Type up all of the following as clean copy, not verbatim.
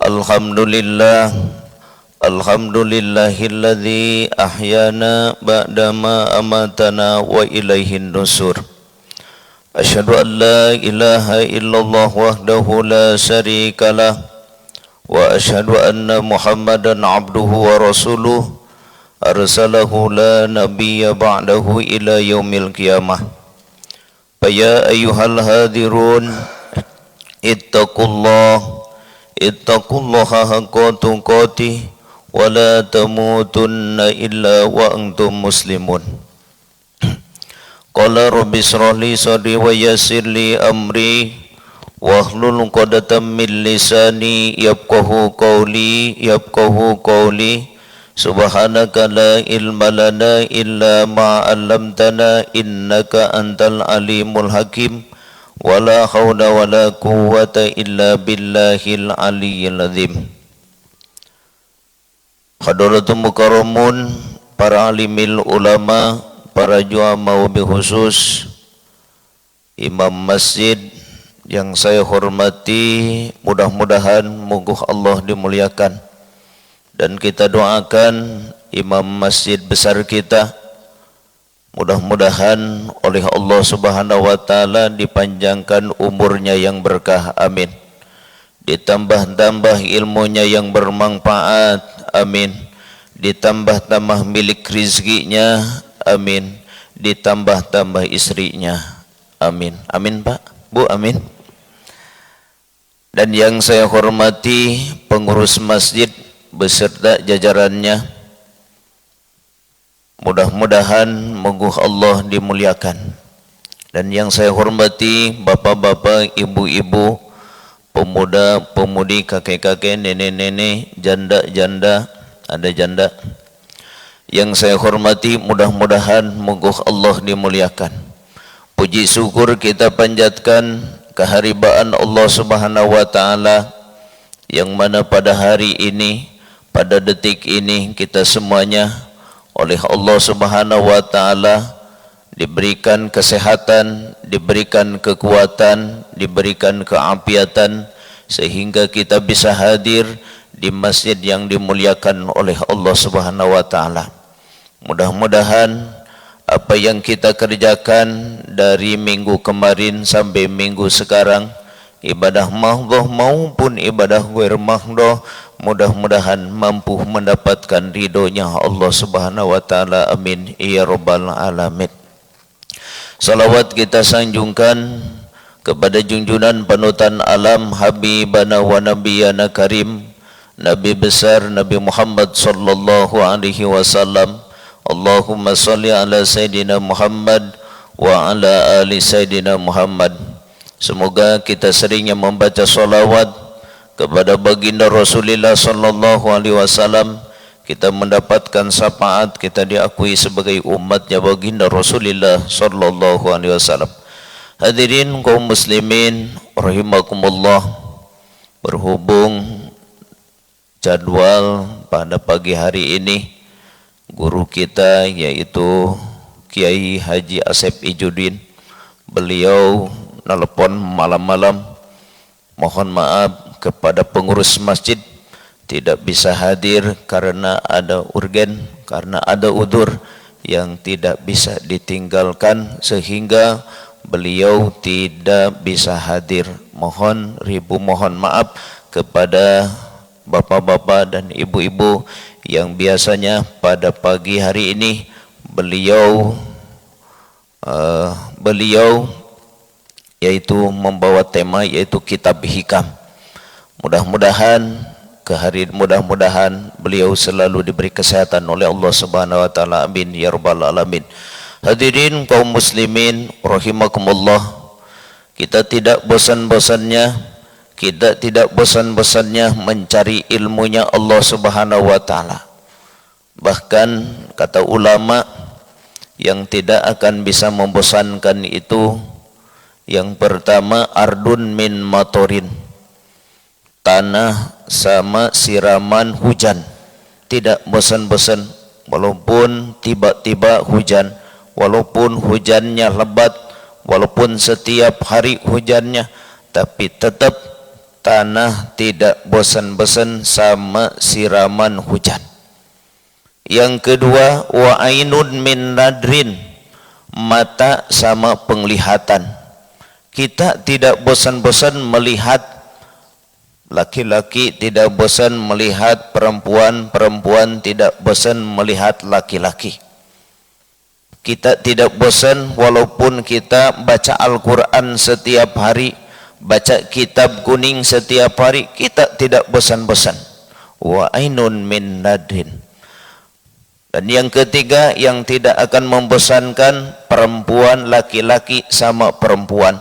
Alhamdulillah, alhamdulillahilladzi ahyana ba'dama amatana wa ilaihin nusur. Asyhadu an la ilaha illallah wahdahu la syarikalah wa asyhadu anna Muhammadan abduhu wa rasuluh arsalahu la nabiyya ba'dahu ila yaumil qiyamah. Ya ayyuhal hadirun ittaqullaha haqqa tuqatih wa la tamutunna illa wa antum muslimun. Qala rabbi shrah li sadri wa yassir li amri wahlul 'uqdatam min lisani yafqahu qawli subhanaka la ilma lana illa ma 'allamtana innaka antal alimul hakim. Wala haula wala quwwata illa billahil aliyyil azim. Hadratul mukarramun, para alimil ulama, para juama wabil khusus imam masjid yang saya hormati, mudah-mudahan moga Allah dimuliakan dan kita doakan imam masjid besar kita, mudah-mudahan oleh Allah Subhanahu wa taala dipanjangkan umurnya yang berkah, amin. Ditambah-tambah ilmunya yang bermanfaat, amin. Ditambah-tambah milik rizkinya, amin. Ditambah-tambah istrinya, amin. Amin Pak, Bu, amin. Dan yang saya hormati pengurus masjid beserta jajarannya, mudah-mudahan moga Allah dimuliakan. Dan yang saya hormati bapak-bapak, ibu-ibu, pemuda-pemudi, kakek-kakek, nenek-nenek, janda-janda, ada janda. Yang saya hormati, mudah-mudahan moga Allah dimuliakan. Puji syukur kita panjatkan keharibaan Allah Subhanahu wa taala yang mana pada hari ini, pada detik ini kita semuanya oleh Allah Subhanahu wa taala diberikan kesehatan, diberikan kekuatan, diberikan keafiatan sehingga kita bisa hadir di masjid yang dimuliakan oleh Allah Subhanahu wa taala. Mudah-mudahan apa yang kita kerjakan dari minggu kemarin sampai minggu sekarang, ibadah mahdhah maupun ibadah ghair mahdhah, mudah-mudahan mampu mendapatkan ridhonya Allah Subhanahu wa taala, amin ya rabbal alamin. Salawat kita sanjungkan kepada junjungan panutan alam, habibana wa nabiyana karim, Nabi besar Nabi Muhammad sallallahu alaihi wasallam. Allahumma salli ala Sayyidina Muhammad wa ala ali Sayyidina Muhammad. Semoga kita seringnya membaca salawat kepada baginda Rasulullah sallallahu alaihi wasallam, kita mendapatkan syafaat, kita diakui sebagai umatnya baginda Rasulullah sallallahu alaihi wasallam. Hadirin kaum muslimin rahimakumullah, berhubung jadwal pada pagi hari ini guru kita yaitu Kiai Haji Asep Ijudin, beliau nelpon malam-malam, mohon maaf kepada pengurus masjid tidak bisa hadir karena ada urgen, karena ada udzur yang tidak bisa ditinggalkan sehingga beliau tidak bisa hadir. Mohon maaf kepada bapak-bapak dan ibu-ibu yang biasanya pada pagi hari ini beliau yaitu membawa tema yaitu kitab hikam. Mudah-mudahan beliau selalu diberi kesehatan oleh Allah Subhanahu wa taala, amin ya rabbal alamin. Hadirin kaum muslimin rahimakumullah, kita tidak bosan-bosannya mencari ilmunya Allah Subhanahu wa taala. Bahkan kata ulama, yang tidak akan bisa membosankan itu yang pertama ardun min matorin, tanah sama siraman hujan. Tidak bosan-bosan walaupun tiba-tiba hujan, walaupun hujannya lebat, walaupun setiap hari hujannya, tapi tetap tanah tidak bosan-bosan sama siraman hujan. Yang kedua, wa ainun min nadrin, mata sama penglihatan. Kita tidak bosan-bosan melihat laki-laki, tidak bosan melihat perempuan, perempuan tidak bosan melihat laki-laki. Kita tidak bosan walaupun kita baca Al-Quran setiap hari, baca kitab kuning setiap hari, kita tidak bosan-bosan. Wa ainun min nadrin. Dan yang ketiga yang tidak akan membosankan, perempuan laki-laki sama perempuan,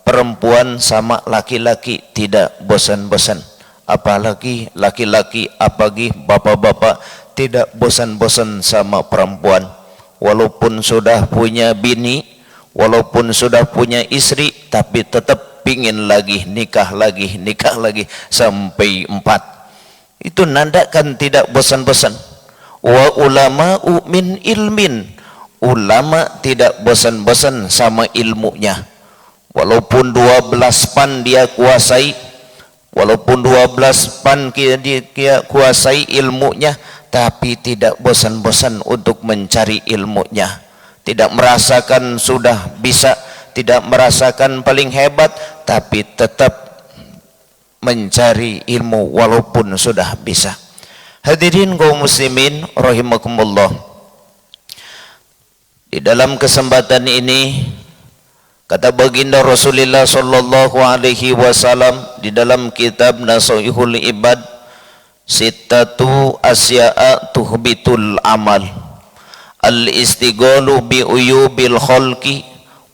perempuan sama laki-laki tidak bosan-bosan. Apalagi laki-laki, apalagi bapak-bapak tidak bosan-bosan sama perempuan. Walaupun sudah punya bini, walaupun sudah punya istri, tapi tetap pingin lagi, nikah lagi sampai 4. Itu nandakan tidak bosan-bosan. Wa ulama'u min ilmin, ulama tidak bosan-bosan sama ilmunya. Walaupun 12 pan dia kuasai, walaupun 12 pan dia kuasai ilmunya, tapi tidak bosan-bosan untuk mencari ilmunya. Tidak merasakan sudah bisa, tidak merasakan paling hebat, tapi tetap mencari ilmu walaupun sudah bisa. Hadirin kaum muslimin rahimakumullah. Di dalam kesempatan ini kata baginda Rasulullah sallallahu alaihi wasallam di dalam kitab Nashihul Ibad, sittatu asya'a tuhbitul amal, al-istighalu bi uyubil khalqi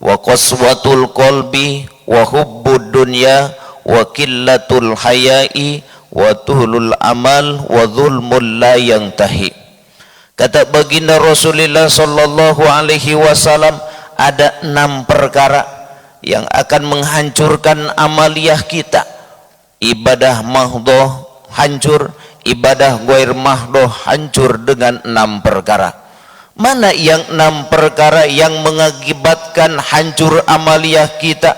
wa qaswatul qalbi wa hubbud dunya wa qillatul haya'i wa tuhlul amal wa dhulmul la yantahi. Kata baginda Rasulullah sallallahu alaihi wasallam, ada 6 perkara yang akan menghancurkan amaliyah kita. Ibadah mahdhah hancur, ibadah ghair mahdhah hancur dengan 6 perkara. Mana yang 6 perkara yang mengakibatkan hancur amaliyah kita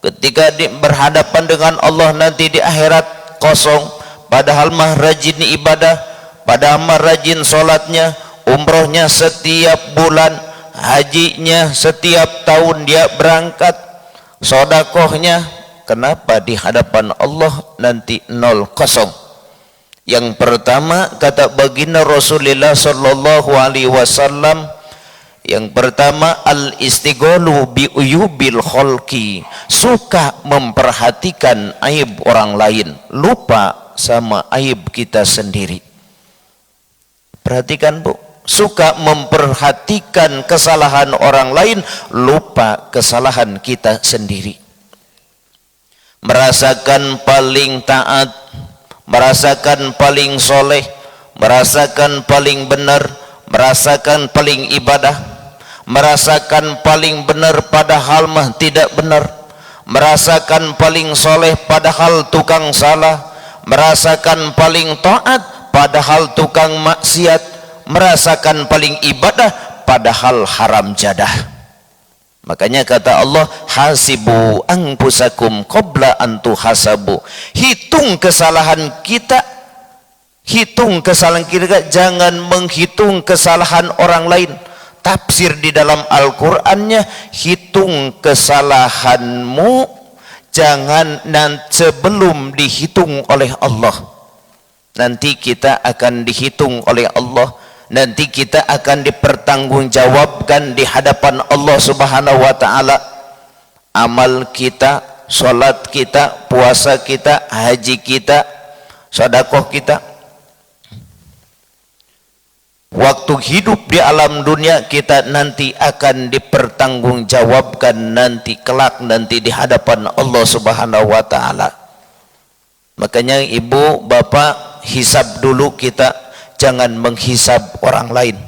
ketika berhadapan dengan Allah nanti di akhirat? Kosong, padahal mah rajin ibadah, padahal mah rajin sholatnya, umrohnya setiap bulan, hajinya setiap tahun dia berangkat, sodakohnya. Kenapa di hadapan Allah nanti 0, kosong? Yang pertama kata baginda Rasulullah sallallahu alaihi wasallam, yang pertama al-istighalu bi uyubil khalqi, suka memperhatikan aib orang lain, lupa sama aib kita sendiri. Perhatikan Bu, suka memperhatikan kesalahan orang lain, lupa kesalahan kita sendiri. Merasakan paling taat, merasakan paling soleh, merasakan paling benar, merasakan paling ibadah, merasakan paling benar padahal mah tidak benar, merasakan paling soleh padahal tukang salah, merasakan paling taat padahal tukang maksiat, merasakan paling ibadah padahal haram jadah. Makanya kata Allah, hasibu anfusakum qabla an tuhasabu. Hitung kesalahan kita, hitung kesalahan kita, jangan menghitung kesalahan orang lain. Tafsir di dalam Al-Qur'annya, hitung kesalahanmu jangan sebelum dihitung oleh Allah. Nanti kita akan dihitung oleh Allah, nanti kita akan dipertanggungjawabkan di hadapan Allah Subhanahu wa taala. Amal kita, salat kita, puasa kita, haji kita, sedekah kita. Waktu hidup di alam dunia kita nanti akan dipertanggungjawabkan nanti kelak nanti di hadapan Allah Subhanahu wa taala. Makanya ibu, bapak, hisab dulu kita, jangan menghisab orang lain.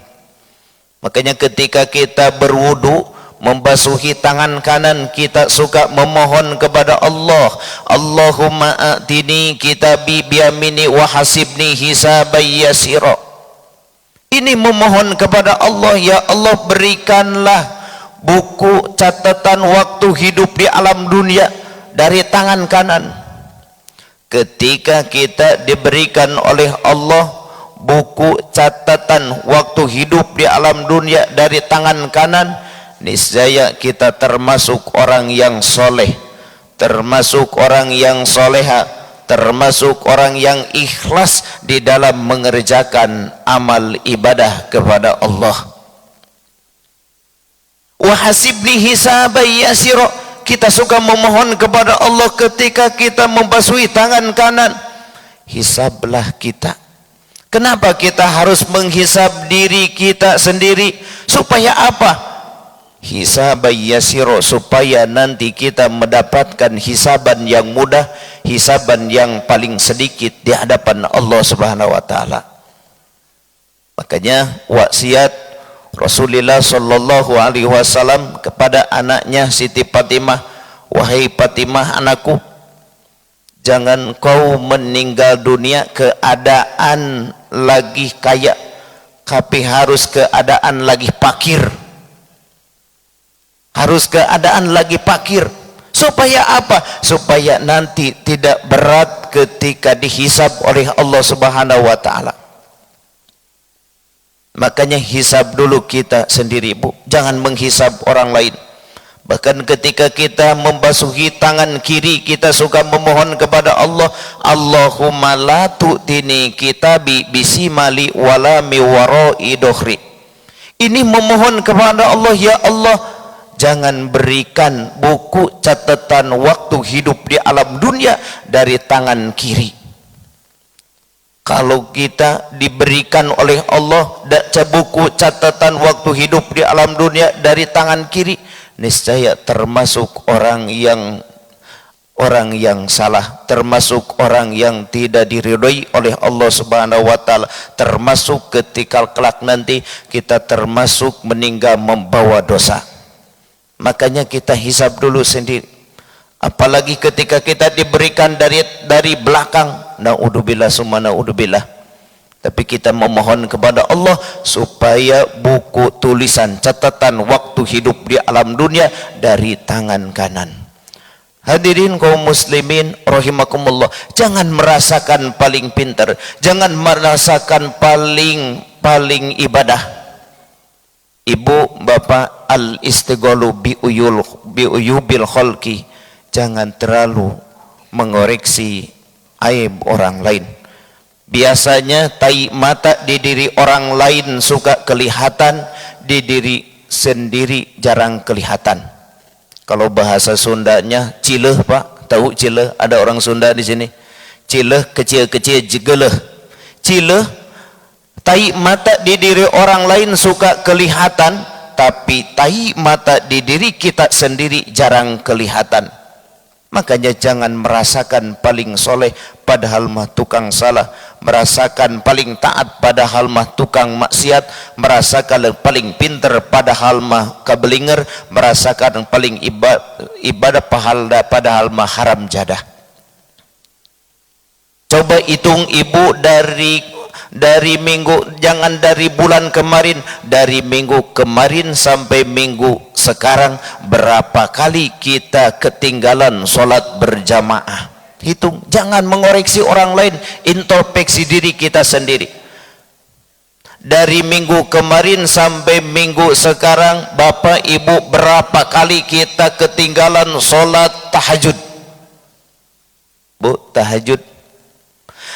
Makanya ketika kita berwudu, membasuhi tangan kanan, kita suka memohon kepada Allah, Allahumma a'tini kitabi biyamini wa hasibni hisaban yasira. Ini memohon kepada Allah, ya Allah berikanlah buku catatan waktu hidup di alam dunia dari tangan kanan. ketika kita diberikan oleh Allah buku catatan waktu hidup di alam dunia dari tangan kanan, niscaya kita termasuk orang yang soleh, termasuk orang yang soleha, termasuk orang yang ikhlas di dalam mengerjakan amal ibadah kepada Allah. Wa hasibni hisaban yasira, kita suka memohon kepada Allah ketika kita membasuhi tangan kanan, hisablah kita. Kenapa kita harus menghisab diri kita sendiri? Supaya apa? Hisaban yasira, supaya nanti kita mendapatkan hisaban yang mudah, hisaban yang paling sedikit di hadapan Allah Subhanahu wa taala. Makanya wasiat Rasulullah sallallahu alaihi wasallam kepada anaknya Siti Fatimah, wahai Fatimah anakku, jangan kau meninggal dunia keadaan lagi kaya, tapi harus keadaan lagi fakir. Harus keadaan lagi fakir. Supaya apa? Supaya nanti tidak berat ketika dihisab oleh Allah Subhanahu wa taala. Makanya hisab dulu kita sendiri, Bu. Jangan menghisab orang lain. Bahkan ketika kita membasuhi tangan kiri, kita suka memohon kepada Allah, Allahumma la tu'tini kitabi bisimali wala miwarai dohri. Ini memohon kepada Allah, ya Allah, jangan berikan buku catatan waktu hidup di alam dunia dari tangan kiri. Kalau kita diberikan oleh Allah buku catatan waktu hidup di alam dunia dari tangan kiri, niscaya termasuk orang yang salah, termasuk orang yang tidak diridhoi oleh Allah Subhanahu wa taala, termasuk ketika kelak nanti kita termasuk meninggal membawa dosa. Makanya kita hisab dulu sendiri. Apalagi ketika kita diberikan dari belakang, naudzubillah summa naudzubillah. Tapi kita memohon kepada Allah supaya buku tulisan catatan waktu hidup di alam dunia dari tangan kanan. Hadirin kaum muslimin rahimakumullah, jangan merasakan paling pintar, jangan merasakan paling ibadah. Ibu, bapak, al-istighalu bi uyubil khalqi, jangan terlalu mengoreksi aib orang lain. Biasanya tai mata di diri orang lain suka kelihatan, di diri sendiri jarang kelihatan. Kalau bahasa Sundanya cileh, Pak, tahu cileh? Ada orang Sunda di sini. Cileh kecil-kecil jegeleh. Cileh, tai mata di diri orang lain suka kelihatan, tapi tai mata di diri kita sendiri jarang kelihatan. Makanya jangan merasakan paling soleh padahal mah tukang salah, merasakan paling taat padahal mah tukang maksiat, merasakan paling pinter padahal mah kabelinger, merasakan paling ibadah padahal mah haram jadah. Coba hitung ibu dari minggu, jangan dari bulan kemarin, dari minggu kemarin sampai minggu sekarang, berapa kali kita ketinggalan sholat berjamaah. Hitung, jangan mengoreksi orang lain, introspeksi diri kita sendiri. Dari minggu kemarin sampai minggu sekarang, bapak ibu, berapa kali kita ketinggalan sholat tahajud? Bu, tahajud.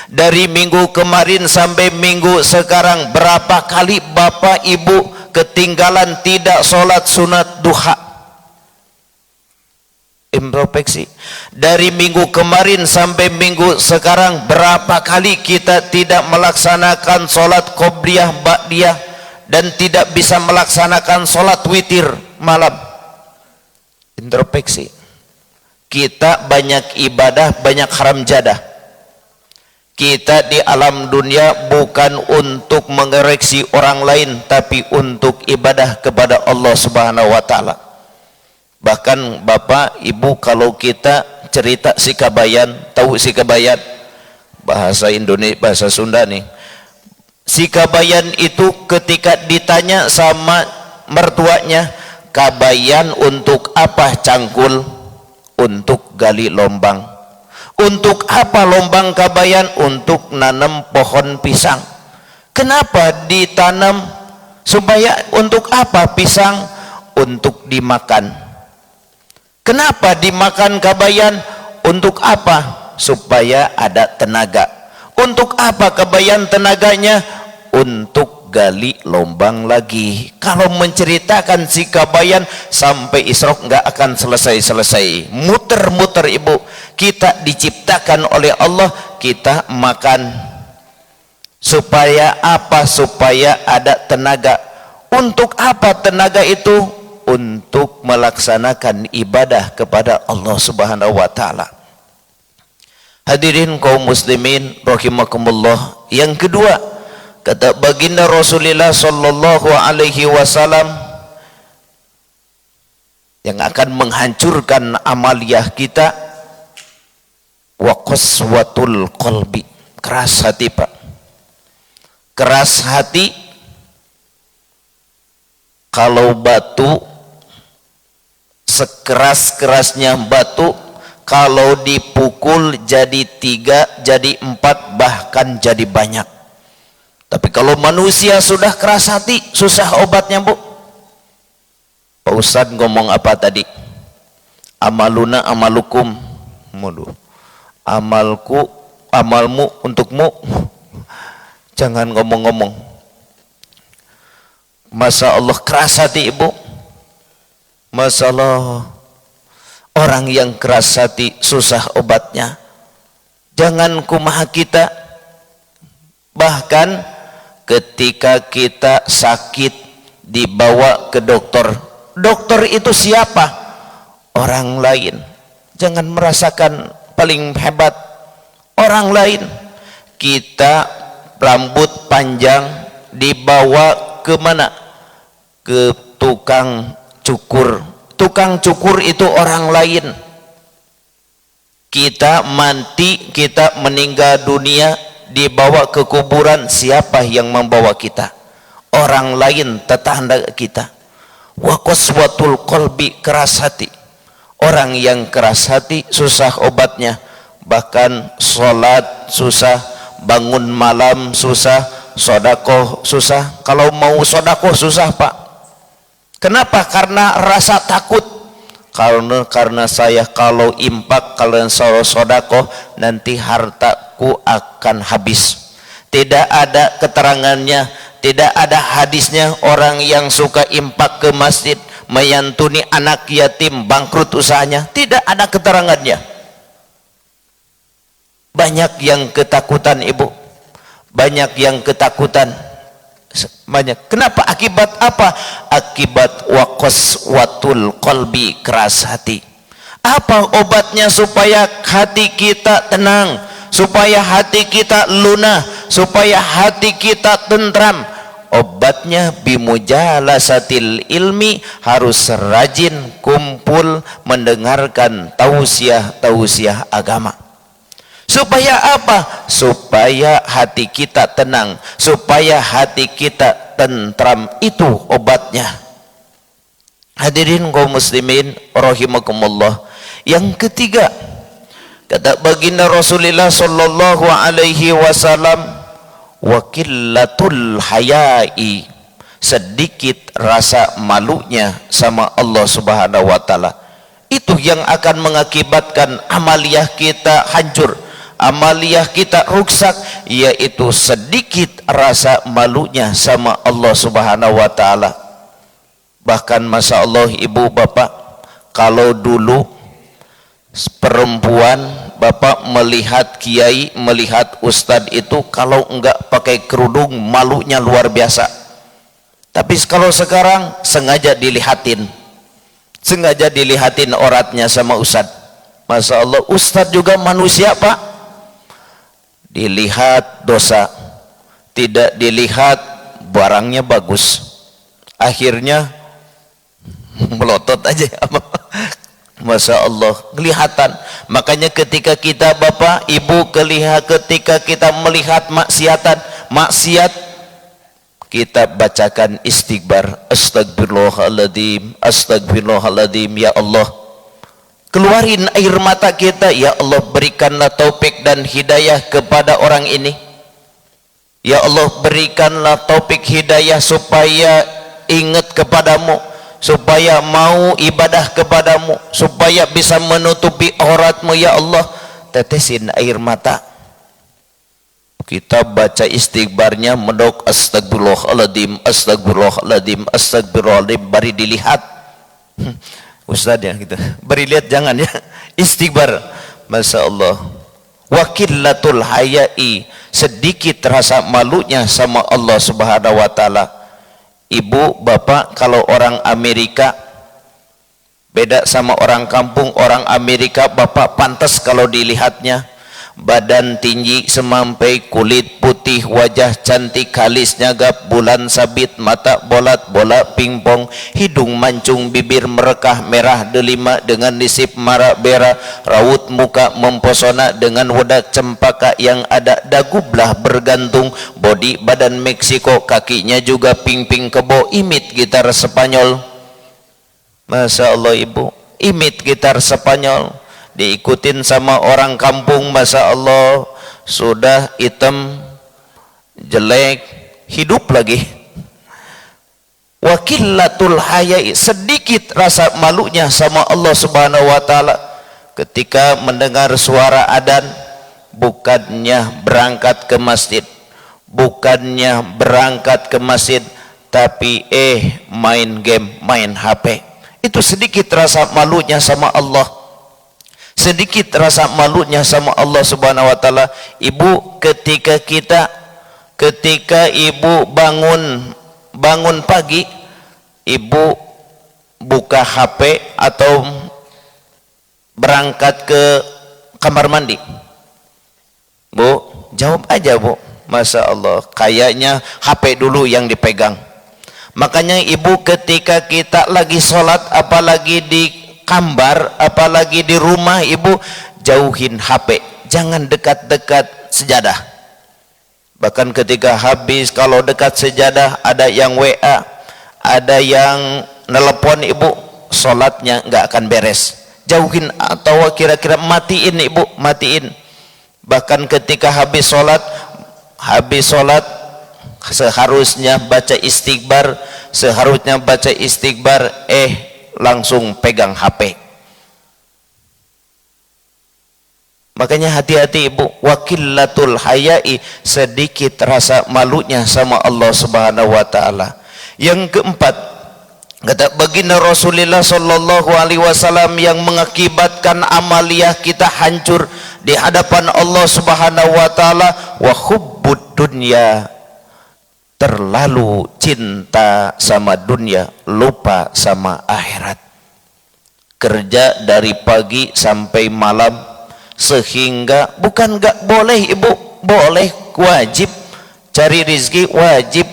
Dari minggu kemarin sampai minggu sekarang, berapa kali bapak ibu ketinggalan tidak sholat sunat duha? Introspeksi. Dari minggu kemarin sampai minggu sekarang, berapa kali kita tidak melaksanakan sholat qobliyah ba'diyah dan tidak bisa melaksanakan sholat witir malam? Introspeksi. Kita banyak ibadah, banyak haram jadah. Kita di alam dunia bukan untuk mengoreksi orang lain, tapi untuk ibadah kepada Allah Subhanahu wa taala. Bahkan bapak ibu, kalau kita cerita sikabayan, tahu sikabayan? Bahasa Indonesia, bahasa Sunda nih. Sikabayan itu ketika ditanya sama mertuanya, kabayan untuk apa cangkul? Untuk gali lombang. Untuk apa lombang kabayan? Untuk nanam pohon pisang. Kenapa ditanam? Supaya untuk apa pisang? Untuk dimakan. Kenapa dimakan kabayan? Untuk apa? Supaya ada tenaga. Untuk apa kabayan tenaganya? Untuk gali lombang lagi. Kalau menceritakan si kabayan sampai Isra nggak akan selesai-selesai. Muter-muter ibu. Kita diciptakan oleh Allah, kita makan. Supaya apa? Supaya ada tenaga. Untuk apa tenaga itu? Untuk melaksanakan ibadah kepada Allah Subhanahu wa taala. Hadirin kaum muslimin rahimakumullah. Yang kedua, kata baginda Rasulullah sallallahu alaihi wasallam, yang akan menghancurkan amaliyah kita, wa qaswatul qalbi, keras hati Pak. Keras hati, kalau batu, sekeras-kerasnya batu, kalau dipukul jadi 3, jadi 4, bahkan jadi banyak. Tapi kalau manusia sudah keras hati, susah obatnya bu. Pak Ustadz ngomong apa tadi? Amaluna amalukum. Amalku, amalmu untukmu. Jangan ngomong-ngomong. Masa Allah keras hati ibu. Masalah orang yang keras hati susah obatnya. Jangan kumaha kita. Bahkan ketika kita sakit dibawa ke dokter. Dokter itu siapa? Orang lain. Jangan merasakan paling hebat. Orang lain. Kita rambut panjang dibawa ke mana? Ke tukang cukur. Tukang cukur itu orang lain. Kita mati, kita meninggal dunia, dibawa ke kuburan, siapa yang membawa kita? Orang lain, tetangga kita. Wa qaswatul qalbi, keras hati. Orang yang keras hati susah obatnya. Bahkan sholat susah, bangun malam susah, sodakoh susah. Kalau mau sodakoh susah Pak. Kenapa? Karena rasa takut. Karena saya kalau impak, kalau sodakoh, nanti hartaku akan habis. Tidak ada keterangannya, tidak ada hadisnya orang yang suka impak ke masjid, menyantuni anak yatim, bangkrut usahanya. Tidak ada keterangannya. Banyak yang ketakutan ibu. Banyak yang ketakutan. Banyak. Kenapa? Akibat apa? Akibat wa qaswatul qalbi, keras hati. Apa obatnya supaya hati kita tenang, supaya hati kita lunak, supaya hati kita tentram? Obatnya bimujalasatil ilmi, harus rajin kumpul mendengarkan tausiah agama. Supaya apa? Supaya hati kita tenang, supaya hati kita tentram. Itu obatnya. Hadirin kaum muslimin rahimakumullah. Yang ketiga, kata baginda Rasulullah sallallahu alaihi wasallam, wa qillatul hayai, sedikit rasa malunya sama Allah Subhanahu wa taala. Itu yang akan mengakibatkan amaliyah kita hancur, amaliyah kita rusak, yaitu sedikit rasa malunya sama Allah Subhanahu wa taala. Bahkan masya Allah ibu bapak, kalau dulu perempuan bapak melihat kiai, melihat ustadz itu kalau enggak pakai kerudung malunya luar biasa. Tapi kalau sekarang sengaja dilihatin, oratnya sama ustadz. Masya Allah, ustadz juga manusia pak. Dilihat dosa, tidak dilihat barangnya bagus, akhirnya melotot aja. Masya Allah, kelihatan. Makanya ketika kita bapak ibu ketika kita melihat maksiat, kita bacakan istighfar, astagfirullahaladzim, astagfirullahaladzim, ya Allah, keluarin air mata kita. Ya Allah, berikanlah taufik dan hidayah kepada orang ini. Ya Allah, berikanlah taufik hidayah supaya ingat kepadamu, supaya mau ibadah kepadamu, supaya bisa menutupi auratmu. Ya Allah, tetesin air mata. Kita baca istighbarnya, medok astagfirullahaladzim, astagfirullahaladzim, astagfirullahaladzim, bari dilihat. Ustaz ya gitu, bari lihat jangan ya. Istighbar, masya Allah. Wakilatul hayai, sedikit rasa malunya sama Allah Subhanahu Wa Taala. Ibu, bapak, kalau orang Amerika beda sama orang kampung. Orang Amerika bapak pantas kalau dilihatnya, badan tinggi semampai, kulit putih, wajah cantik, alisnya gap, bulan sabit, mata bolat bola pingpong, hidung mancung, bibir merekah merah delima dengan nisip mara bera, raut muka mempesona dengan wadah cempaka yang ada dagu belah bergantung, body badan Meksiko, kakinya juga ping-ping kebo, imit gitar Spanyol. Masya Allah ibu, imit gitar Spanyol. Diikutin sama orang kampung, masya Allah, sudah hitam, jelek, hidup lagi. Wakilatul hayai, sedikit rasa malunya sama Allah Subhanahu Wa Taala. Ketika mendengar suara adzan, bukannya berangkat ke masjid, bukannya berangkat ke masjid, tapi main game, main HP. Itu sedikit rasa malunya sama Allah. Sedikit rasa malunya sama Allah Subhanahu Wa Taala. Ibu, ketika ibu bangun pagi, ibu buka HP atau berangkat ke kamar mandi? Bu, jawab aja bu. Masya Allah, kayaknya HP dulu yang dipegang. Makanya ibu, ketika kita lagi sholat, apalagi di kamar, apalagi di rumah, ibu jauhin HP, jangan dekat-dekat sejadah. Bahkan ketika habis, kalau dekat sejadah ada yang WA, ada yang nelpon, ibu sholatnya nggak akan beres. Jauhin atau kira-kira matiin ibu, matiin. Bahkan ketika habis sholat seharusnya baca istighbar, langsung pegang HP. Makanya hati-hati ibu. Wakilatul hayai, sedikit rasa malunya sama Allah Subhanahu Wa Taala. Yang keempat, kata baginda Rasulullah Sallallahu Alaihi Wasallam, yang mengakibatkan amaliyah kita hancur di hadapan Allah Subhanahu Wa Taala, wa hubbud dunya, terlalu cinta sama dunia, lupa sama akhirat. Kerja dari pagi sampai malam, sehingga bukan gak boleh ibu, boleh, wajib cari rizki, wajib,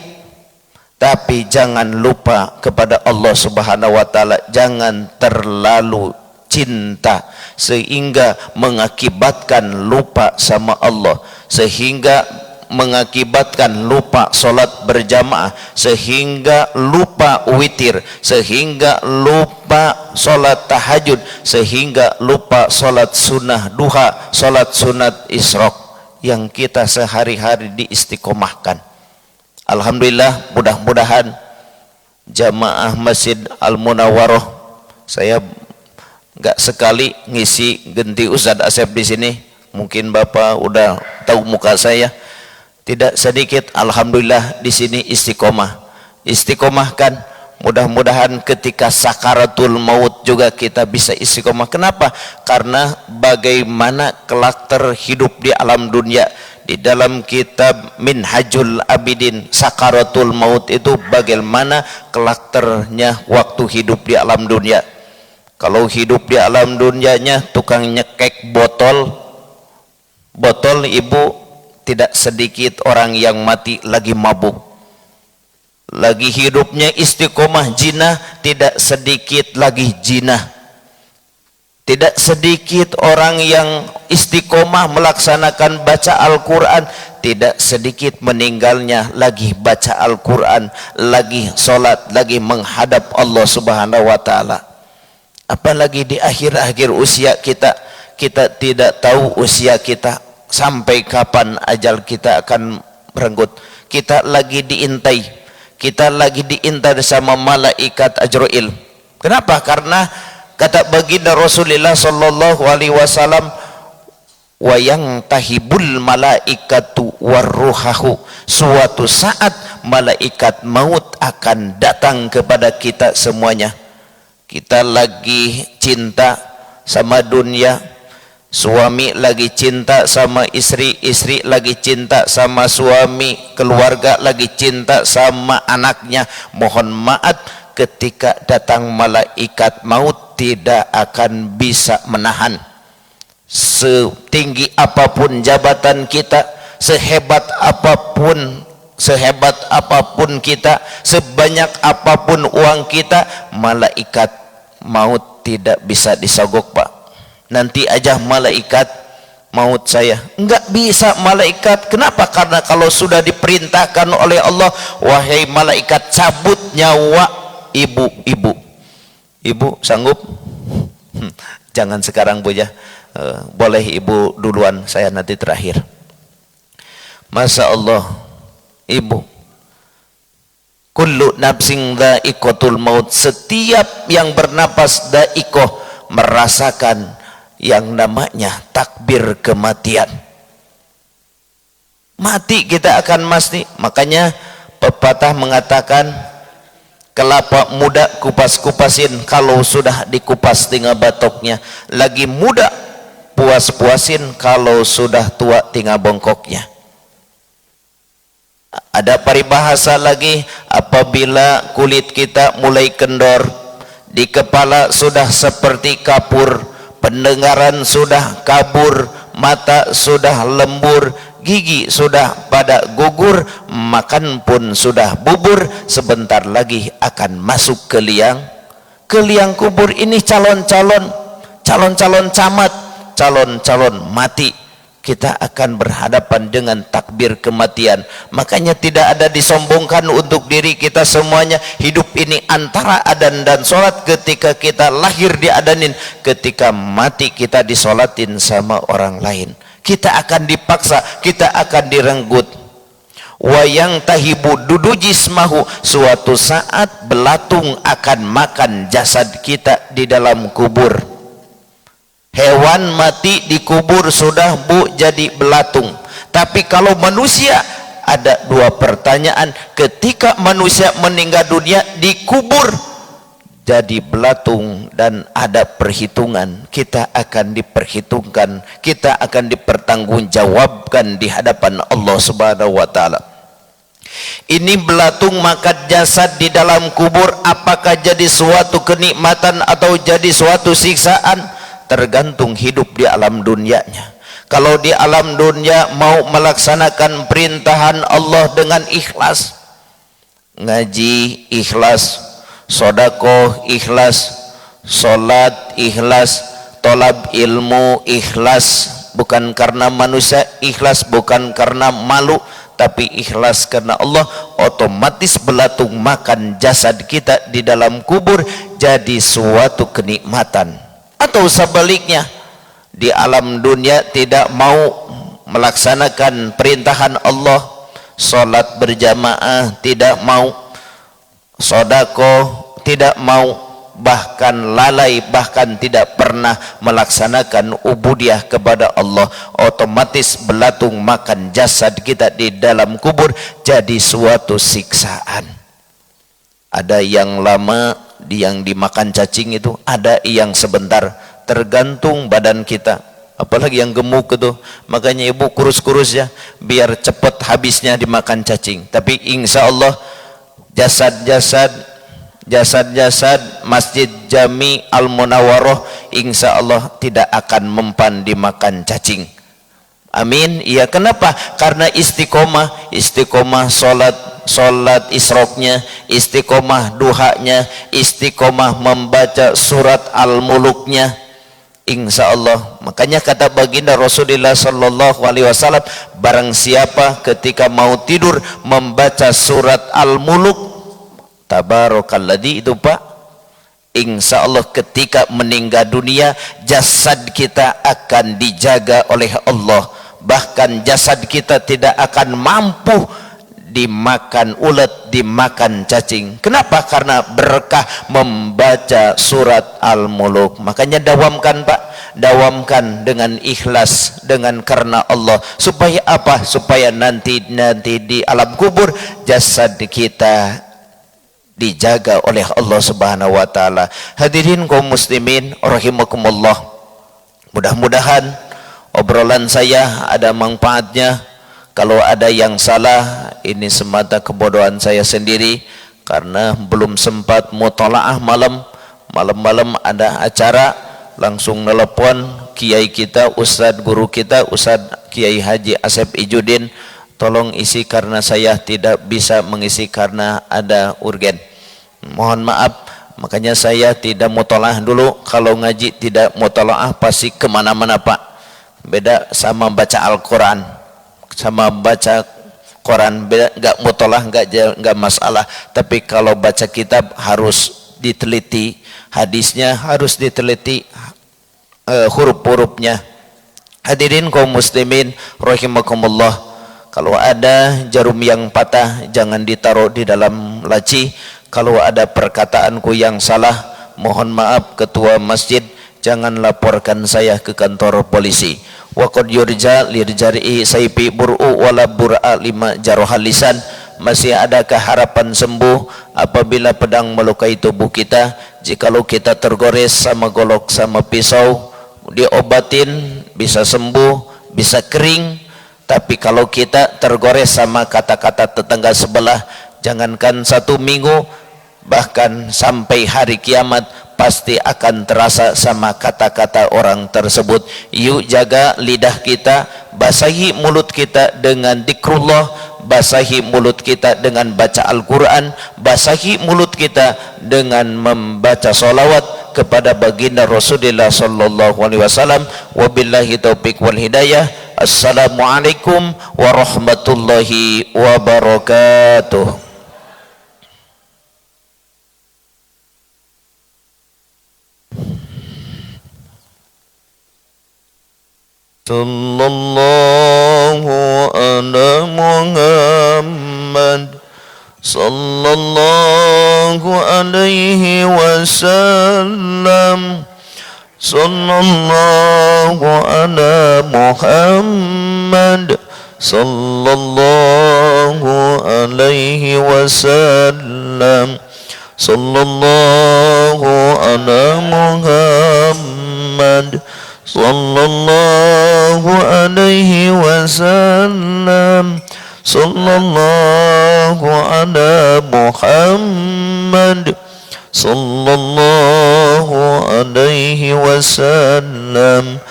tapi jangan lupa kepada Allah Subhanahu Wa Taala. Jangan terlalu cinta sehingga mengakibatkan lupa sama Allah, sehingga mengakibatkan lupa solat berjamaah, sehingga lupa witir, sehingga lupa solat tahajud, sehingga lupa solat sunnah duha, solat sunat isyraq yang kita sehari-hari diistiqomahkan. Alhamdulillah, mudah-mudahan jamaah Masjid Al-Munawwarah, saya nggak sekali ngisi ganti Ustaz Asep di sini, mungkin Bapak udah tahu muka saya. Tidak sedikit, alhamdulillah di sini istiqomahkan. Mudah-mudahan ketika sakaratul maut juga kita bisa istiqomah. Kenapa? Karena bagaimana karakter hidup di alam dunia. Di dalam kitab Minhajul Abidin, sakaratul maut itu bagaimana karakternya waktu hidup di alam dunia. Kalau hidup di alam dunianya tukang nyekek botol ibu, tidak sedikit orang yang mati lagi mabuk. Lagi hidupnya istiqomah jinah, tidak sedikit lagi jinah. Tidak sedikit orang yang istiqomah melaksanakan baca Al-Quran, tidak sedikit meninggalnya lagi baca Al-Quran, lagi sholat, lagi menghadap Allah Subhanahu Wa Taala. Apalagi di akhir-akhir usia kita, kita tidak tahu usia kita sampai kapan ajal kita akan merenggut. Kita lagi diintai, kita lagi diintai sama malaikat Ajrail. Kenapa? Karena kata baginda Rasulullah sallallahu alaihi wasallam, wa yang tahibul malaikatu warruhahu, suatu saat malaikat maut akan datang kepada kita semuanya. Kita lagi cinta sama dunia, suami lagi cinta sama istri, istri lagi cinta sama suami, keluarga lagi cinta sama anaknya. Mohon maaf, ketika datang malaikat maut tidak akan bisa menahan. Setinggi apapun jabatan kita, sehebat apapun kita, sebanyak apapun uang kita, malaikat maut tidak bisa disogok, Pak. Nanti aja malaikat maut saya. Enggak bisa malaikat. Kenapa? Karena kalau sudah diperintahkan oleh Allah, wahai malaikat, cabut nyawa ibu-ibu. Ibu sanggup? Jangan sekarang, Bu ya. Boleh ibu duluan, saya nanti terakhir. Masya Allah, ibu. Kullu nafsin dha'iqatul maut, setiap yang bernapas dha'iqah merasakan yang namanya takbir kematian. Mati kita akan mati. Makanya pepatah mengatakan, kelapa muda kupas-kupasin, kalau sudah dikupas tinggal batoknya. Lagi muda puas-puasin, kalau sudah tua tinggal bongkoknya. Ada paribahasa lagi, apabila kulit kita mulai kendor, di kepala sudah seperti kapur, pendengaran sudah kabur, mata sudah lembur, gigi sudah pada gugur, makan pun sudah bubur, sebentar lagi akan masuk ke liang kubur. Ini calon-calon camat, calon-calon mati. Kita akan berhadapan dengan takbir kematian. Makanya tidak ada disombongkan untuk diri kita semuanya. Hidup ini antara adan dan sholat. Ketika kita lahir diadanin, ketika mati kita disolatin sama orang lain. Kita akan dipaksa, kita akan direnggut. Wa yang tahibu dudu jismahu, suatu saat belatung akan makan jasad kita di dalam kubur. Hewan mati dikubur sudah, Bu, jadi belatung. Tapi kalau manusia, ada dua pertanyaan. Ketika manusia meninggal dunia, dikubur jadi belatung, dan ada perhitungan. Kita akan diperhitungkan, kita akan dipertanggungjawabkan di hadapan Allah Subhanahu wa taala. Ini belatung makan jasad di dalam kubur, apakah jadi suatu kenikmatan atau jadi suatu siksaan? Tergantung hidup di alam dunianya. Kalau di alam dunia mau melaksanakan perintahan Allah dengan ikhlas, ngaji ikhlas, sedekah ikhlas, salat ikhlas, tolab ilmu ikhlas, bukan karena manusia, ikhlas bukan karena malu, tapi ikhlas karena Allah, otomatis belatung makan jasad kita di dalam kubur jadi suatu kenikmatan. Atau sebaliknya, di alam dunia tidak mau melaksanakan perintahan Allah, sholat berjamaah tidak mau, sedekah tidak mau, bahkan lalai, bahkan tidak pernah melaksanakan ubudiyah kepada Allah, otomatis belatung makan jasad kita di dalam kubur jadi suatu siksaan. Ada yang lama yang dimakan cacing itu, ada yang sebentar, tergantung badan kita. Apalagi yang gemuk itu, makanya ibu kurus-kurus ya, biar cepat habisnya dimakan cacing. Tapi insya Allah jasad-jasad Masjid Jami Al-Munawwaroh insya Allah tidak akan mempan dimakan cacing. Amin. Iya, kenapa? Karena istiqomah sholat isroknya, istiqomah duhanya, istiqomah membaca surat Al-Muluknya, insya Allah. Makanya kata baginda Rasulullah sallallahu alaihi wasallam, barang siapa ketika mau tidur membaca surat Al-Muluk, tabarakalladzi, itu Pak, insya Allah ketika meninggal dunia jasad kita akan dijaga oleh Allah, bahkan jasad kita tidak akan mampu dimakan ulet, dimakan cacing. Kenapa? Karena berkah membaca surat Al-Muluk. Makanya dawamkan Pak, dawamkan dengan ikhlas, dengan karena Allah. Supaya apa? Supaya nanti di alam kubur jasad kita dijaga oleh Allah Subhanahu wa taala. Hadirin kaum muslimin rahimakumullah. Mudah-mudahan obrolan saya ada manfaatnya. Kalau ada yang salah, ini semata kebodohan saya sendiri karena belum sempat mutalaah malam-malam ada acara, langsung nelpon kiai kita, ustadz guru kita, Ustadz Kiai Haji Asep Ijudin, tolong isi karena saya tidak bisa mengisi karena ada urgen. Mohon maaf, makanya saya tidak mutalaah dulu. Kalau ngaji tidak mutalaah pasti kemana-mana Pak. Beda sama baca Al-Quran, sama baca Quran, beda, nggak mutolaah, nggak masalah. Tapi kalau baca kitab harus diteliti, hadisnya harus diteliti, huruf-hurufnya. Hadirin kaum muslimin rahimakumullah, kalau ada jarum yang patah jangan ditaruh di dalam laci. Kalau ada perkataanku yang salah, mohon maaf ketua masjid, jangan laporkan saya ke kantor polisi. Wa qad yurja lirjari saifi bur'u wala bur'a lima jarohal lisan. Masih adakah harapan sembuh apabila pedang melukai tubuh kita? Jikalau kita tergores sama golok sama pisau, diobatin bisa sembuh, bisa kering. Tapi kalau kita tergores sama kata-kata tetangga sebelah, jangankan 1 minggu, bahkan sampai hari kiamat pasti akan terasa sama kata-kata orang tersebut. Yuk jaga lidah kita, basahi mulut kita dengan zikrullah, basahi mulut kita dengan baca Al-Quran, basahi mulut kita dengan membaca salawat kepada baginda Rasulullah sallallahu alaihi wasallam. Wabillahi taufiq wal hidayah. Assalamualaikum warahmatullahi wabarakatuh. Sallallahu ala Muhammad sallallahu alaihi wasallam. Sallallahu ala Muhammad sallallahu alaihi wasallam. Sallallahu ala Muhammad sallallahu alaihi wasallam. Sallallahu ala Muhammad sallallahu alaihi wasallam.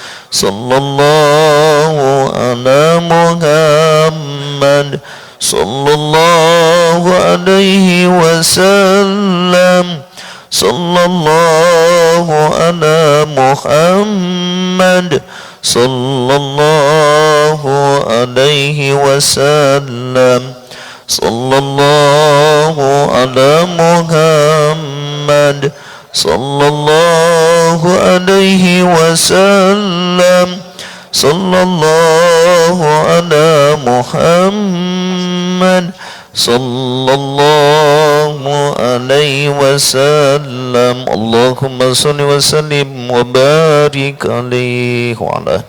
Sallallahu ala Muhammad sallallahu alaihi wasallam. Sallallahu ala Muhammad sallallahu alaihi wasallam. Sallallahu ala Muhammad sallallahu alaihi wasallam. Sallallahu ala Muhammad sallallahu alaihi wasallam. Allahumma salli wa sallim wa barik alaihi wa ala